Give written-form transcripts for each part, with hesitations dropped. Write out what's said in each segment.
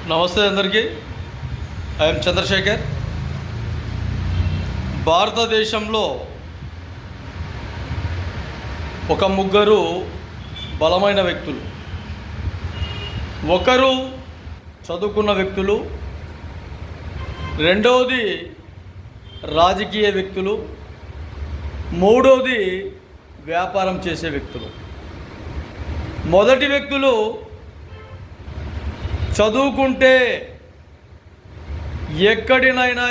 నమస్తే అందరికీ. ఐఎమ్ చంద్రశేఖర్. భారతదేశంలో ఒక ముగ్గురు బలమైన వ్యక్తులు. ఒకరు చదువుకున్న వ్యక్తులు, రెండవది రాజకీయ వ్యక్తులు, మూడవది వ్యాపారం చేసే వ్యక్తులు. మొదటి వ్యక్తులు చదువుకుంటే ఎక్కడైనా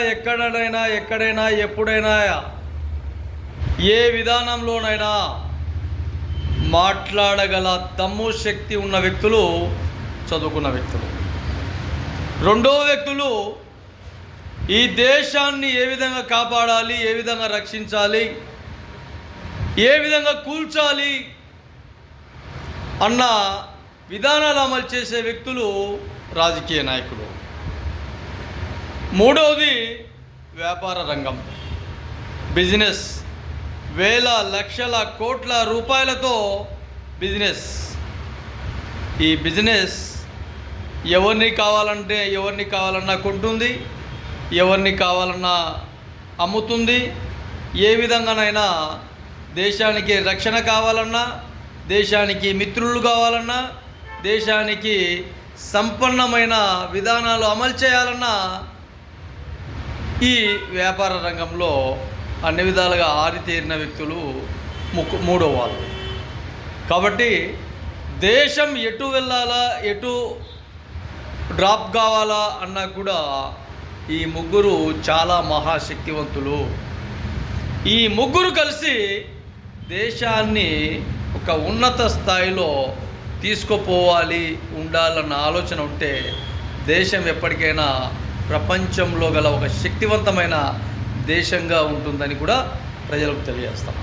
ఎప్పుడైనా ఏ విధానంలోనైనా మాట్లాడగల దమ్ము శక్తి ఉన్న వ్యక్తులు చదువుకున్న వ్యక్తులు. రెండో వ్యక్తులు ఈ దేశాన్ని ఏ విధంగా కాపాడాలి, ఏ విధంగా రక్షించాలి, ఏ విధంగా కూల్చాలి అన్న విధానాలు అమలు చేసే వ్యక్తులు రాజకీయ నాయకులు. మూడవది వ్యాపార రంగం, బిజినెస్. వేల లక్షల కోట్ల రూపాయలతో బిజినెస్. ఈ బిజినెస్ ఎవరిని కావాలన్నా కొంటుంది, ఎవరిని కావాలన్నా అమ్ముతుంది. ఏ విధంగానైనా దేశానికి రక్షణ కావాలన్నా, దేశానికి మిత్రులు కావాలన్నా, దేశానికి సంపన్నమైన విధానాలు అమలు చేయాలన్నా ఈ వ్యాపార రంగంలో అన్ని విధాలుగా ఆరితేరిన వ్యక్తులు మూడో వాళ్ళు. కాబట్టి దేశం ఎటు వెళ్ళాలా, ఎటు డ్రాప్ కావాలా అన్నా కూడా ఈ ముగ్గురు చాలా మహాశక్తివంతులు. ఈ ముగ్గురు కలిసి దేశాన్ని ఒక ఉన్నత స్థాయిలో తీసుకుపోవాలి, ఉండాలన్న ఆలోచన ఉంటే దేశం ఎప్పటికైనా ప్రపంచంలో గల ఒక శక్తివంతమైన దేశంగా ఉంటుందని కూడా ప్రజలకు తెలియజేస్తాం.